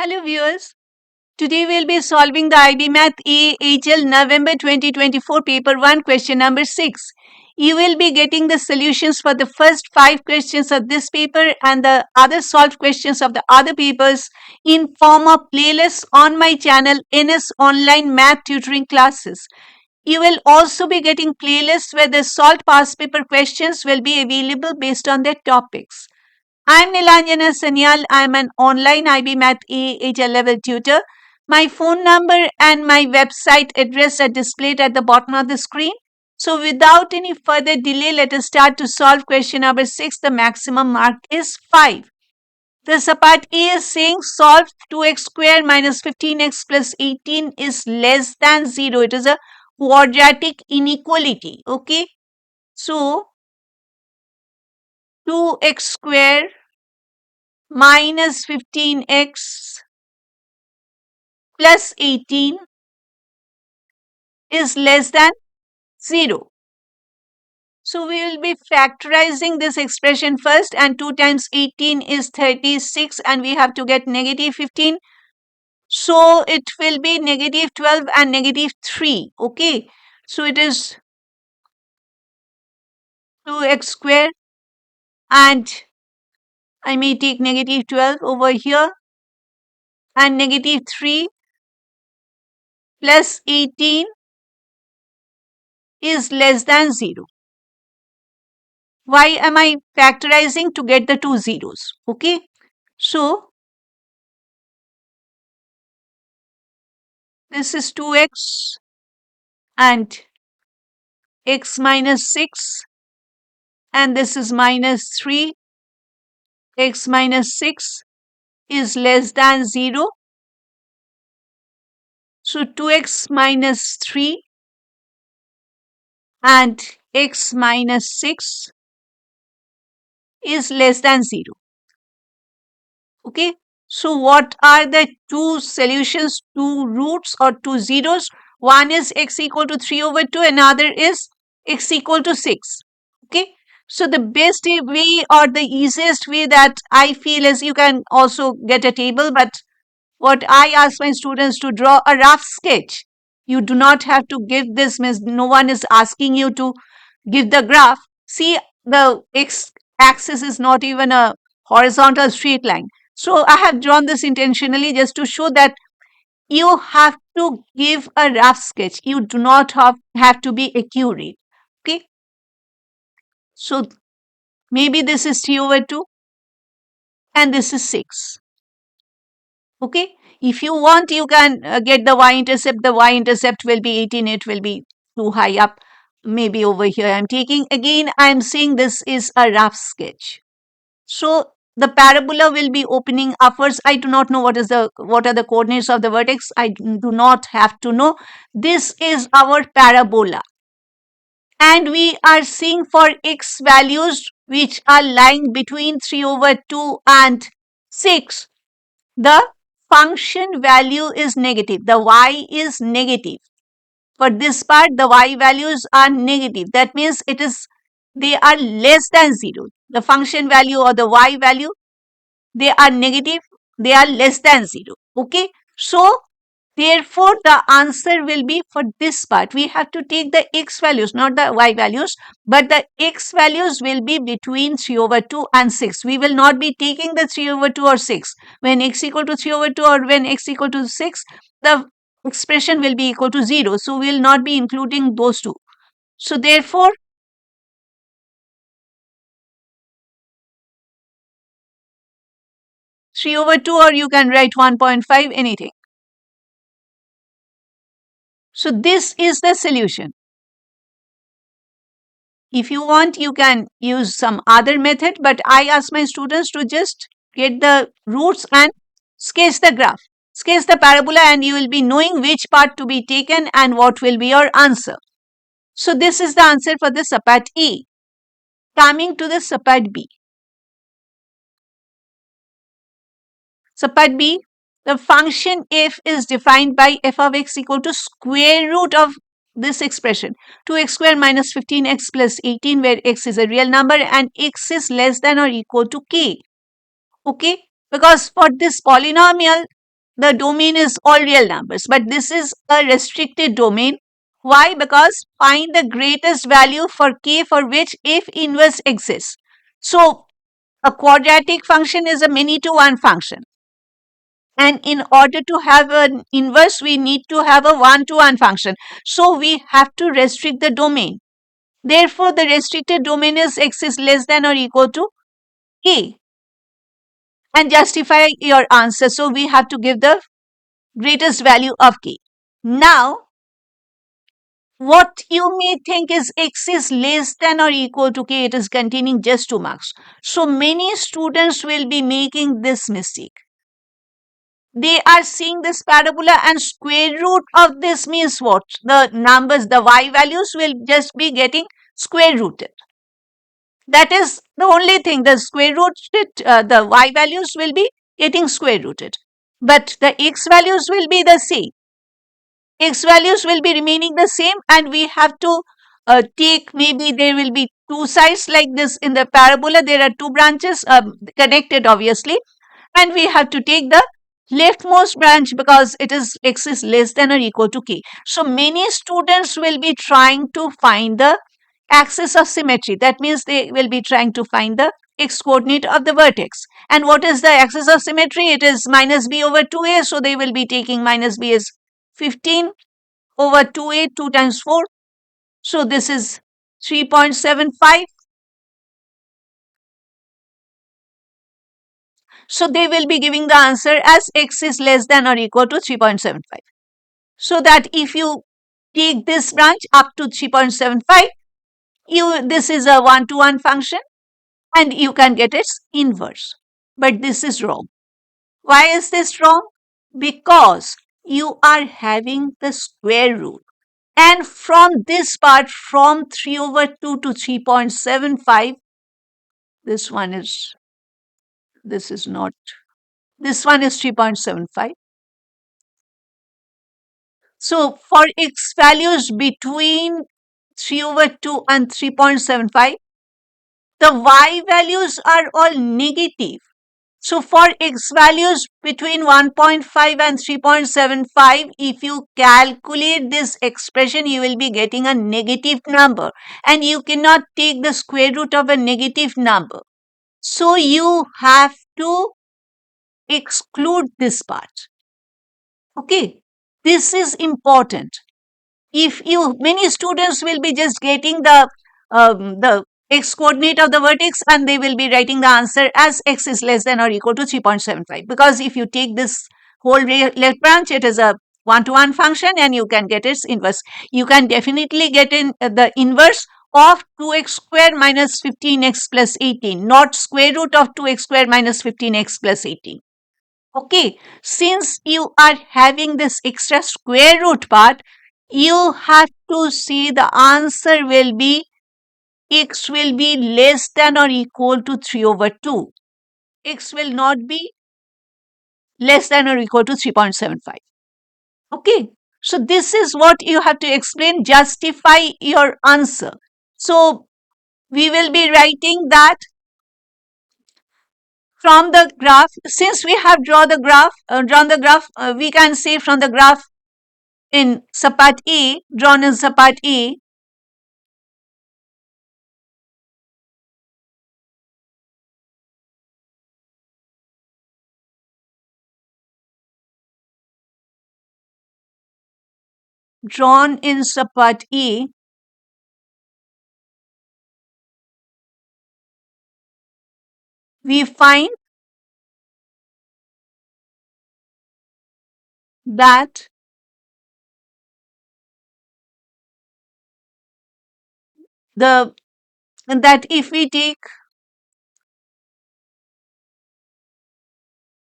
Hello viewers, today we'll be solving the IB Math A HL November 2024 paper 1 question number 6. You will be getting the solutions for the first 5 questions of this paper and the other solved questions of the other papers in form of playlists on my channel NS Online Math Tutoring Classes. You will also be getting playlists where the solved past paper questions will be available based on their topics. I'm Nilanjana Sanyal. I'm an online IB Math A level tutor. My phone number and my website address are displayed at the bottom of the screen. So without any further delay, let us start to solve question number 6. The maximum mark is 5. The part A is saying solve 2x square minus 15x plus 18 is less than 0. It is a quadratic inequality. Okay. So 2x square minus 15x plus 18 is less than 0. So we will be factorizing this expression first, and 2 times 18 is 36 and we have to get negative 15. So it will be negative 12 and negative 3. Okay. So it is 2x square and I may take negative 12 over here and negative 3 plus 18 is less than 0. Why am I factorizing? To get the two zeros? Okay. So this is 2x and x minus 6 and this is minus 3. X minus 6 is less than 0. So 2x minus 3 and x minus 6 is less than 0. Okay. So what are the two solutions, two roots or two zeros? One is x equal to 3 over 2, another is x equal to 6. Okay. So the best way or the easiest way that I feel is you can also get a table, but what I ask my students to draw a rough sketch. You do not have to give this, means no one is asking you to give the graph. See, the x axis is not even a horizontal straight line. So I have drawn this intentionally just to show that you have to give a rough sketch. You do not have to be accurate. Okay. So maybe this is 3 over 2 and this is 6. Okay. If you want, you can get the y-intercept. The y-intercept will be 18. It will be too high up. Maybe over here I'm taking. Again, I'm saying this is a rough sketch. So the parabola will be opening upwards. I do not know what are the coordinates of the vertex. I do not have to know. This is our parabola. And we are seeing for x values which are lying between 3 over 2 and 6. The function value is negative. The y is negative. For this part, the y values are negative. That means they are less than 0. The function value or the y value, they are negative. They are less than 0. Okay. So therefore, the answer will be for this part. We have to take the x values, not the y values, but the x values will be between 3 over 2 and 6. We will not be taking the 3 over 2 or 6. When x equal to 3 over 2 or when x equal to 6, the expression will be equal to 0. So, we will not be including those two. So, therefore, three over 2 or you can write 1.5, anything. So, this is the solution. If you want, you can use some other method, but I ask my students to just get the roots and sketch the graph, sketch the parabola, and you will be knowing which part to be taken and what will be your answer. So this is the answer for the part A. Coming to the part B. Part B, the function f is defined by f of x equal to square root of this expression 2x square minus 15x plus 18, where x is a real number and x is less than or equal to k. Okay, because for this polynomial, the domain is all real numbers, but this is a restricted domain. Why? Because find the greatest value for k for which if inverse exists. So a quadratic function is a many to one function. And in order to have an inverse, we need to have a one to one function. So we have to restrict the domain. Therefore, the restricted domain is x is less than or equal to k. And justify your answer. So we have to give the greatest value of k. Now, what you may think is x is less than or equal to k, it is containing just 2 marks. So many students will be making this mistake. They are seeing this parabola and square root of this means what? The numbers, the y values will just be getting square rooted. That is the only thing, the square rooted, the y values will be getting square rooted. But the x values will be the same. X values will be remaining the same, and we have to take, maybe there will be two sides like this in the parabola. There are two branches connected obviously, and we have to take the leftmost branch because it is x is less than or equal to k. So many students will be trying to find the axis of symmetry. That means they will be trying to find the x coordinate of the vertex. And what is the axis of symmetry? It is minus b over 2a. So they will be taking minus b as 15 over 2a, 2 times 4. So this is 3.75. So they will be giving the answer as x is less than or equal to 3.75. So that if you take this branch up to 3.75, this is a one-to-one function and you can get its inverse. But this is wrong. Why is this wrong? Because you are having the square root. And from this part, from 3 over 2 to 3.75, this one is, this is not, this one is 3.75. So for x values between 3 over 2 and 3.75, the y values are all negative. So for x values between 1.5 and 3.75, if you calculate this expression, you will be getting a negative number. And you cannot take the square root of a negative number. So you have to exclude this part. Okay, this is important. If you, many students will be just getting the x coordinate of the vertex and they will be writing the answer as x is less than or equal to 3.75, because if you take this whole left branch, it is a one-to-one function and you can get its inverse. You can definitely get in the inverse of 2x square minus 15x plus 18, not square root of 2x square minus 15x plus 18. Okay, since you are having this extra square root part, you have to see the answer will be x will be less than or equal to 3 over 2. X will not be less than or equal to 3.75. Okay, so this is what you have to explain, justify your answer. So we will be writing that from the graph, since we have drawn the graph, we can say from the graph in subpart A, drawn in subpart A, drawn in subpart A, we find that the that if we take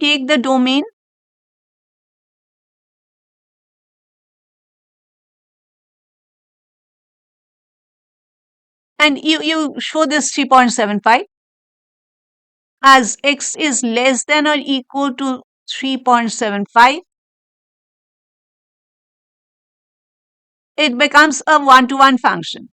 the domain and you show this 3.75 as x is less than or equal to 3.75, it becomes a one-to-one function.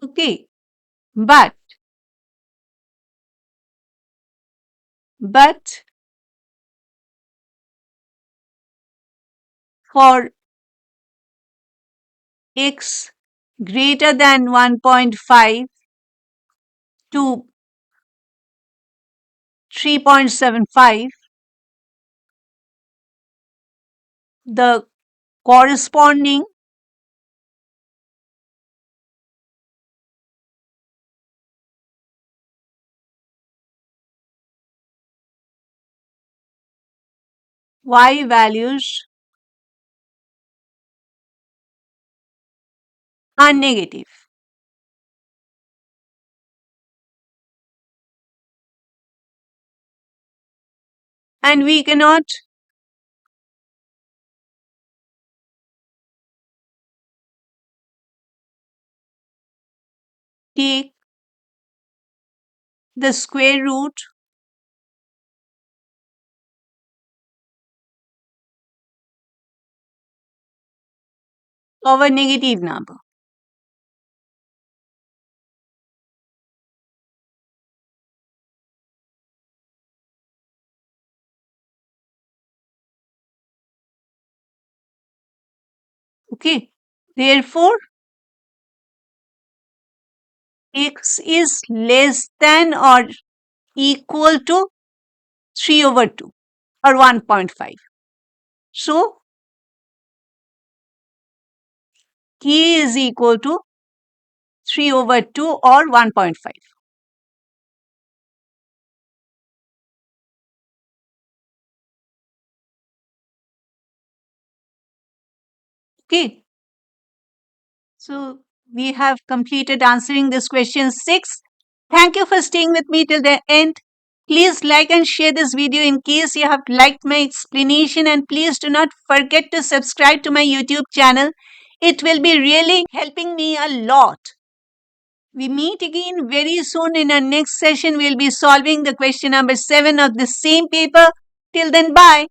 Okay. But for x greater than 1.5 to 3.75, the corresponding y values are negative. And we cannot take the square root of a negative number. Okay. Therefore, x is less than or equal to 3 over 2 or 1.5. So, k is equal to 3 over 2 or 1.5. Okay. So, we have completed answering this question 6. Thank you for staying with me till the end. Please like and share this video in case you have liked my explanation, and please do not forget to subscribe to my YouTube channel. It will be really helping me a lot. We meet again very soon in our next session. We'll be solving the question number 7 of the same paper. Till then, bye.